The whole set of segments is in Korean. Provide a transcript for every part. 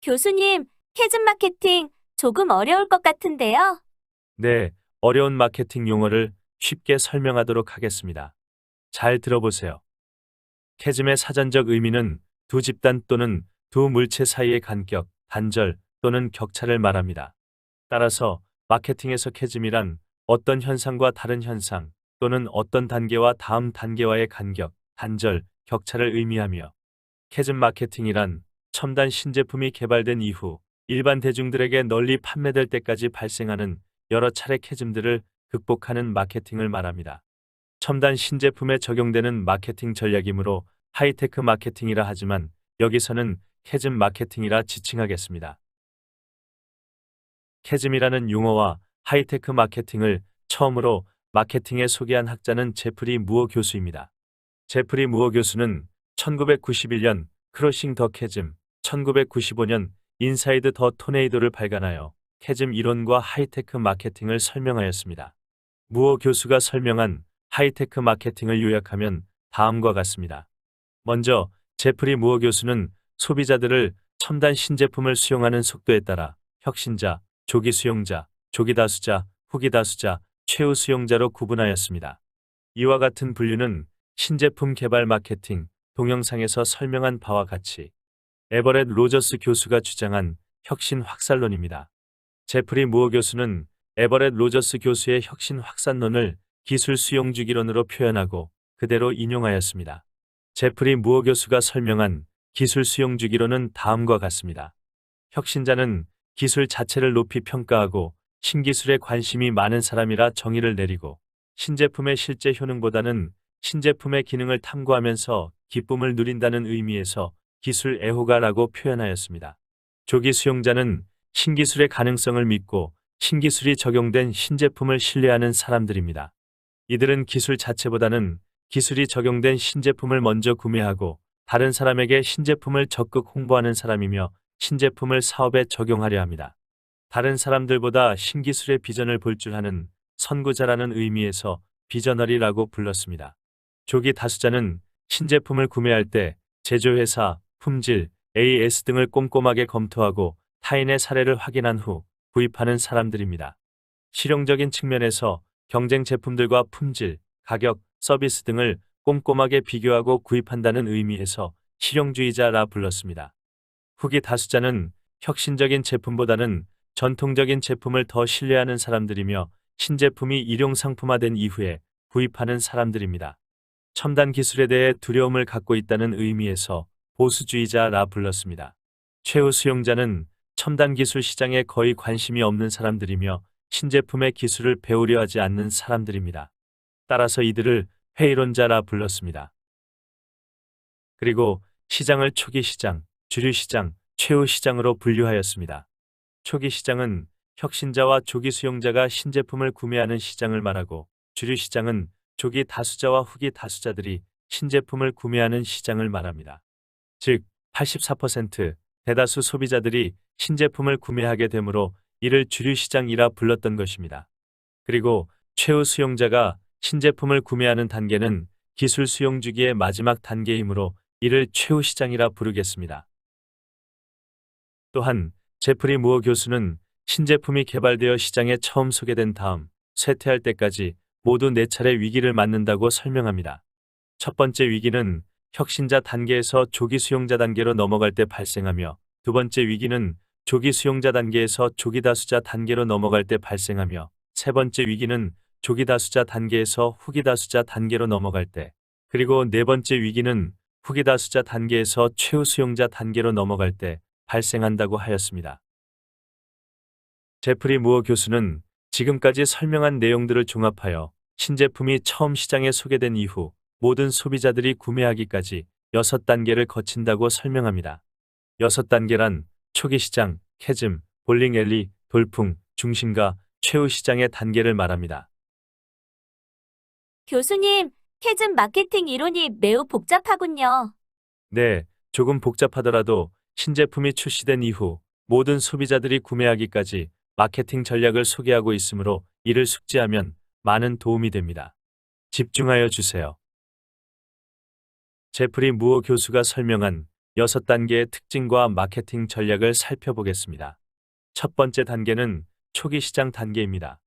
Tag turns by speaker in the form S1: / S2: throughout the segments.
S1: 교수님, 캐즘 마케팅 조금 어려울 것 같은데요.
S2: 네, 어려운 마케팅 용어를 쉽게 설명하도록 하겠습니다. 잘 들어보세요. 캐즘의 사전적 의미는 두 집단 또는 두 물체 사이의 간격, 단절 또는 격차를 말합니다. 따라서 마케팅에서 캐즘이란 어떤 현상과 다른 현상 또는 어떤 단계와 다음 단계와의 간격, 단절, 격차를 의미하며 캐즘 마케팅이란 첨단 신제품이 개발된 이후 일반 대중들에게 널리 판매될 때까지 발생하는 여러 차례 캐즘들을 극복하는 마케팅을 말합니다. 첨단 신제품에 적용되는 마케팅 전략이므로 하이테크 마케팅이라 하지만 여기서는 캐즘 마케팅이라 지칭하겠습니다. 캐즘이라는 용어와 하이테크 마케팅을 처음으로 마케팅에 소개한 학자는 제프리 무어 교수입니다. 제프리 무어 교수는 1991년 크러싱 더 캐즘, 1995년 인사이드 더 토네이도를 발간하여 캐즘 이론과 하이테크 마케팅을 설명하였습니다. 무어 교수가 설명한 하이테크 마케팅을 요약하면 다음과 같습니다. 먼저 제프리 무어 교수는 소비자들을 첨단 신제품을 수용하는 속도에 따라 혁신자, 조기 수용자, 조기 다수자, 후기 다수자, 최후 수용자로 구분하였습니다. 이와 같은 분류는 신제품 개발 마케팅 동영상에서 설명한 바와 같이 에버렛 로저스 교수가 주장한 혁신 확산론입니다. 제프리 무어 교수는 에버렛 로저스 교수의 혁신 확산론을 기술 수용 주기론으로 표현하고 그대로 인용하였습니다. 제프리 무어 교수가 설명한 기술 수용 주기론은 다음과 같습니다. 혁신자는 기술 자체를 높이 평가하고 신기술에 관심이 많은 사람이라 정의를 내리고 신제품의 실제 효능보다는 신제품의 기능을 탐구하면서 기쁨을 누린다는 의미에서 기술 애호가라고 표현하였습니다. 조기 수용자는 신기술의 가능성을 믿고 신기술이 적용된 신제품을 신뢰하는 사람들입니다. 이들은 기술 자체보다는 기술이 적용된 신제품을 먼저 구매하고 다른 사람에게 신제품을 적극 홍보하는 사람이며 신제품을 사업에 적용하려 합니다. 다른 사람들보다 신기술의 비전을 볼 줄 아는 선구자라는 의미에서 비저너리라고 불렀습니다. 조기 다수자는 신제품을 구매할 때 제조회사, 품질, AS 등을 꼼꼼하게 검토하고 타인의 사례를 확인한 후 구입하는 사람들입니다. 실용적인 측면에서 경쟁 제품들과 품질, 가격, 서비스 등을 꼼꼼하게 비교하고 구입한다는 의미에서 실용주의자라 불렀습니다. 후기 다수자는 혁신적인 제품보다는 전통적인 제품을 더 신뢰하는 사람들이며 신제품이 일용 상품화된 이후에 구입하는 사람들입니다. 첨단 기술에 대해 두려움을 갖고 있다는 의미에서 보수주의자라 불렀습니다. 최후 수용자는 첨단 기술 시장에 거의 관심이 없는 사람들이며 신제품의 기술을 배우려 하지 않는 사람들입니다. 따라서 이들을 회의론자라 불렀습니다. 그리고 시장을 초기 시장, 주류 시장, 최후 시장으로 분류하였습니다. 초기 시장은 혁신자와 조기 수용자가 신제품을 구매하는 시장을 말하고 주류 시장은 조기 다수자와 후기 다수자들이 신제품을 구매하는 시장을 말합니다. 즉 84% 대다수 소비자들이 신제품을 구매하게 되므로 이를 주류 시장이라 불렀던 것입니다. 그리고 최후 수용자가 신제품을 구매하는 단계는 기술 수용 주기의 마지막 단계이므로 이를 최후 시장이라 부르겠습니다. 또한 제프리 무어 교수는 신제품이 개발되어 시장에 처음 소개된 다음 쇠퇴할 때까지 모두 4차례 위기를 맞는다고 설명합니다. 첫 번째 위기는 혁신자 단계에서 조기 수용자 단계로 넘어갈 때 발생하며 두 번째 위기는 조기 수용자 단계에서 조기 다수자 단계로 넘어갈 때 발생하며 세 번째 위기는 조기 다수자 단계에서 후기 다수자 단계로 넘어갈 때 그리고 네 번째 위기는 후기 다수자 단계에서 최후 수용자 단계로 넘어갈 때 발생한다고 하였습니다. 제프리 무어 교수는 지금까지 설명한 내용들을 종합하여 신제품이 처음 시장에 소개된 이후 모든 소비자들이 구매하기까지 6단계를 거친다고 설명합니다. 6단계란 초기 시장, 캐즘, 볼링 앨리, 돌풍, 중심가, 최후 시장의 단계를 말합니다.
S1: 교수님, 캐즘 마케팅 이론이 매우 복잡하군요.
S2: 네, 조금 복잡하더라도 신제품이 출시된 이후 모든 소비자들이 구매하기까지 마케팅 전략을 소개하고 있으므로 이를 숙지하면 많은 도움이 됩니다. 집중하여 주세요. 제프리 무어 교수가 설명한 6단계의 특징과 마케팅 전략을 살펴보겠습니다. 첫 번째 단계는 초기 시장 단계입니다.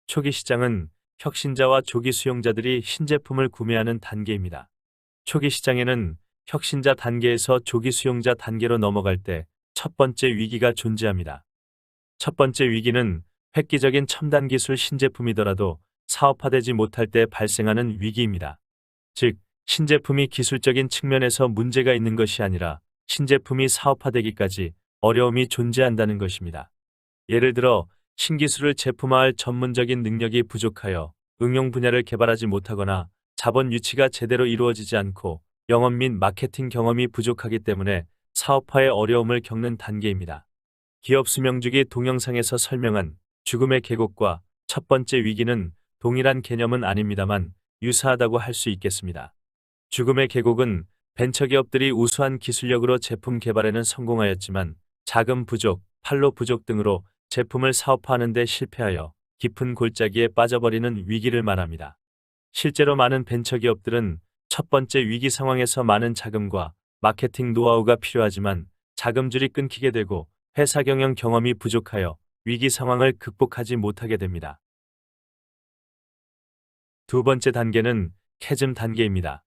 S2: 초기 시장은 혁신자와 조기 수용자들이 신제품을 구매하는 단계입니다. 초기 시장에는 혁신자 단계에서 조기 수용자 단계로 넘어갈 때 첫 번째 위기가 존재합니다. 첫 번째 위기는 획기적인 첨단 기술 신제품이더라도 사업화되지 못할 때 발생하는 위기입니다. 즉, 신제품이 기술적인 측면에서 문제가 있는 것이 아니라 신제품이 사업화되기까지 어려움이 존재한다는 것입니다. 예를 들어 신기술을 제품화할 전문적인 능력이 부족하여 응용 분야를 개발하지 못하거나 자본 유치가 제대로 이루어지지 않고 영업 및 마케팅 경험이 부족하기 때문에 사업화에 어려움을 겪는 단계입니다. 기업 수명주기 동영상에서 설명한 죽음의 계곡과 첫 번째 위기는 동일한 개념은 아닙니다만 유사하다고 할 수 있겠습니다. 죽음의 계곡은 벤처기업들이 우수한 기술력으로 제품 개발에는 성공하였지만 자금 부족, 판로 부족 등으로 제품을 사업화하는 데 실패하여 깊은 골짜기에 빠져버리는 위기를 말합니다. 실제로 많은 벤처기업들은 첫 번째 위기 상황에서 많은 자금과 마케팅 노하우가 필요하지만 자금줄이 끊기게 되고 회사 경영 경험이 부족하여 위기 상황을 극복하지 못하게 됩니다. 두 번째 단계는 캐즘 단계입니다.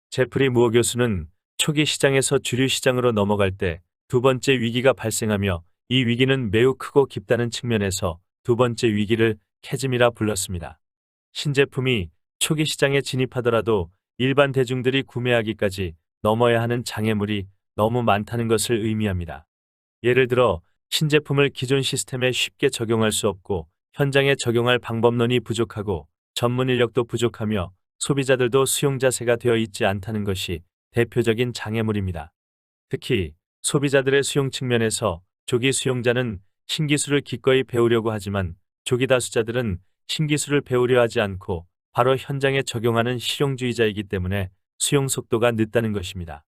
S2: 제프리 무어 교수는 초기 시장에서 주류 시장으로 넘어갈 때 두 번째 위기가 발생하며 이 위기는 매우 크고 깊다는 측면에서 두 번째 위기를 캐즘이라 불렀습니다. 신제품이 초기 시장에 진입하더라도 일반 대중들이 구매하기까지 넘어야 하는 장애물이 너무 많다는 것을 의미합니다. 예를 들어 신제품을 기존 시스템에 쉽게 적용할 수 없고 현장에 적용할 방법론이 부족하고 전문 인력도 부족하며 소비자들도 수용자세가 되어 있지 않다는 것이 대표적인 장애물입니다. 특히 소비자들의 수용 측면에서 조기 수용자는 신기술을 기꺼이 배우려고 하지만 조기 다수자들은 신기술을 배우려 하지 않고 바로 현장에 적용하는 실용주의자이기 때문에 수용 속도가 늦다는 것입니다.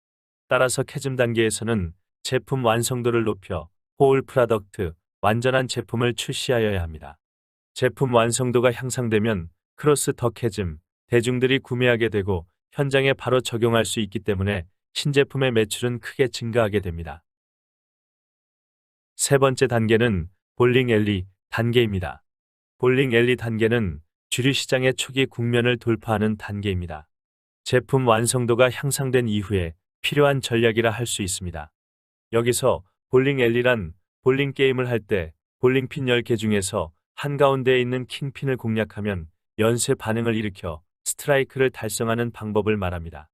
S2: 따라서 캐즘 단계에서는 제품 완성도를 높여 홀 프로덕트, 완전한 제품을 출시하여야 합니다. 제품 완성도가 향상되면 크로스 더 캐즘, 대중들이 구매하게 되고 현장에 바로 적용할 수 있기 때문에 신제품의 매출은 크게 증가하게 됩니다. 세 번째 단계는 볼링 앨리 단계입니다. 볼링 앨리 단계는 주류 시장의 초기 국면을 돌파하는 단계입니다. 제품 완성도가 향상된 이후에 필요한 전략이라 할 수 있습니다. 여기서 볼링 앨리란 볼링 게임을 할 때 볼링핀 10개 중에서 한가운데에 있는 킹핀을 공략하면 연쇄 반응을 일으켜 스트라이크를 달성하는 방법을 말합니다.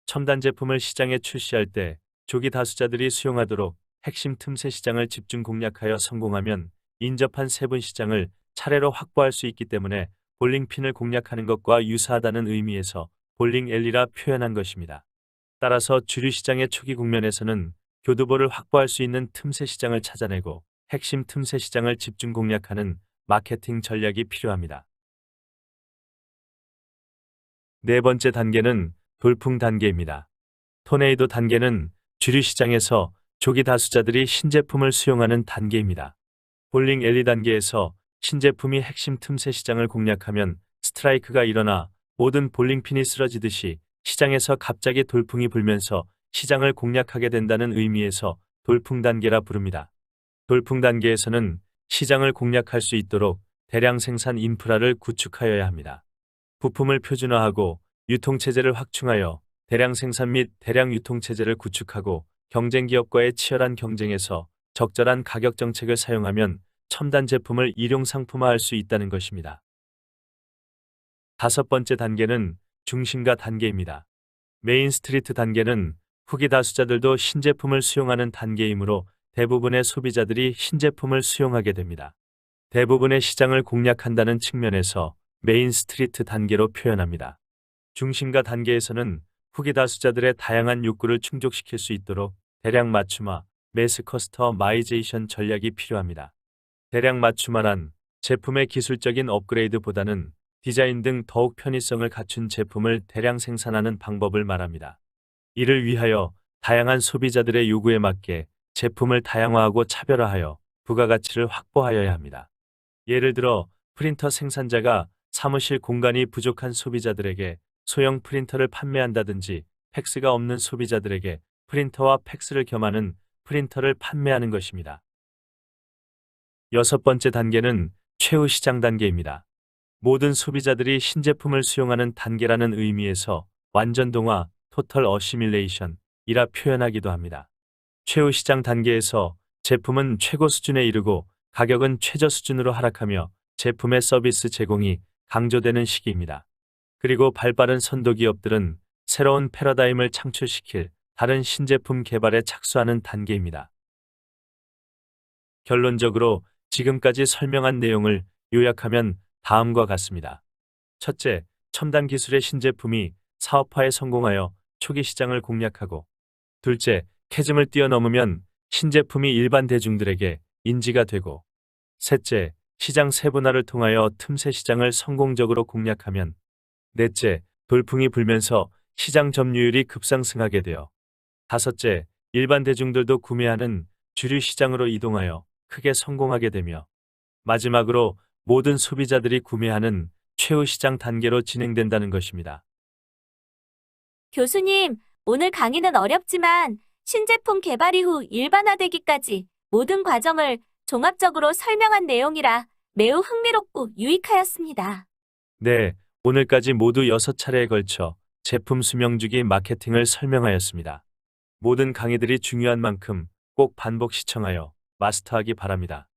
S2: 첨단 제품을 시장에 출시할 때 조기 다수자들이 수용하도록 핵심 틈새 시장을 집중 공략하여 성공하면 인접한 세분 시장을 차례로 확보할 수 있기 때문에 볼링핀을 공략하는 것과 유사하다는 의미에서 볼링 앨리라 표현한 것입니다. 따라서 주류 시장의 초기 국면에서는 교두보를 확보할 수 있는 틈새 시장을 찾아내고 핵심 틈새 시장을 집중 공략하는 마케팅 전략이 필요합니다. 네 번째 단계는 돌풍 단계입니다. 토네이도 단계는 주류 시장에서 조기 다수자들이 신제품을 수용하는 단계입니다. 볼링 앨리 단계에서 신제품이 핵심 틈새 시장을 공략하면 스트라이크가 일어나 모든 볼링핀이 쓰러지듯이 시장에서 갑자기 돌풍이 불면서 시장을 공략하게 된다는 의미에서 돌풍 단계라 부릅니다. 돌풍 단계에서는 시장을 공략할 수 있도록 대량 생산 인프라를 구축하여야 합니다. 부품을 표준화하고 유통체제를 확충하여 대량 생산 및 대량 유통체제를 구축하고 경쟁 기업과의 치열한 경쟁에서 적절한 가격 정책을 사용하면 첨단 제품을 일용 상품화할 수 있다는 것입니다. 다섯 번째 단계는 중심가 단계입니다. 메인 스트리트 단계는 후기 다수자들도 신제품을 수용하는 단계이므로 대부분의 소비자들이 신제품을 수용하게 됩니다. 대부분의 시장을 공략한다는 측면에서 메인 스트리트 단계로 표현합니다. 중심가 단계에서는 후기 다수자들의 다양한 욕구를 충족시킬 수 있도록 대량 맞춤화, 매스 커스터마이제이션 전략이 필요합니다. 대량 맞춤화란 제품의 기술적인 업그레이드보다는 디자인 등 더욱 편의성을 갖춘 제품을 대량 생산하는 방법을 말합니다. 이를 위하여 다양한 소비자들의 요구에 맞게 제품을 다양화하고 차별화하여 부가가치를 확보하여야 합니다. 예를 들어 프린터 생산자가 사무실 공간이 부족한 소비자들에게 소형 프린터를 판매한다든지 팩스가 없는 소비자들에게 프린터와 팩스를 겸하는 프린터를 판매하는 것입니다. 여섯 번째 단계는 최후 시장 단계입니다. 모든 소비자들이 신제품을 수용하는 단계라는 의미에서 완전동화, 토털 어시밀레이션이라 표현하기도 합니다. 최후 시장 단계에서 제품은 최고 수준에 이르고 가격은 최저 수준으로 하락하며 제품의 서비스 제공이 강조되는 시기입니다. 그리고 발빠른 선도 기업들은 새로운 패러다임을 창출시킬 다른 신제품 개발에 착수하는 단계입니다. 결론적으로 지금까지 설명한 내용을 요약하면 다음과 같습니다. 첫째, 첨단 기술의 신제품이 사업화에 성공하여 초기 시장을 공략하고, 둘째, 캐즘을 뛰어넘으면 신제품이 일반 대중들에게 인지가 되고, 셋째, 시장 세분화를 통하여 틈새 시장을 성공적으로 공략하면, 넷째, 돌풍이 불면서 시장 점유율이 급상승하게 되어, 다섯째, 일반 대중들도 구매하는 주류 시장으로 이동하여 크게 성공하게 되며, 마지막으로 모든 소비자들이 구매하는 최후 시장 단계로 진행된다는 것입니다.
S1: 교수님, 오늘 강의는 어렵지만 신제품 개발 이후 일반화되기까지 모든 과정을 종합적으로 설명한 내용이라 매우 흥미롭고 유익하였습니다.
S2: 네, 오늘까지 모두 6차례에 걸쳐 제품 수명주기 마케팅을 설명하였습니다. 모든 강의들이 중요한 만큼 꼭 반복 시청하여 마스터하기 바랍니다.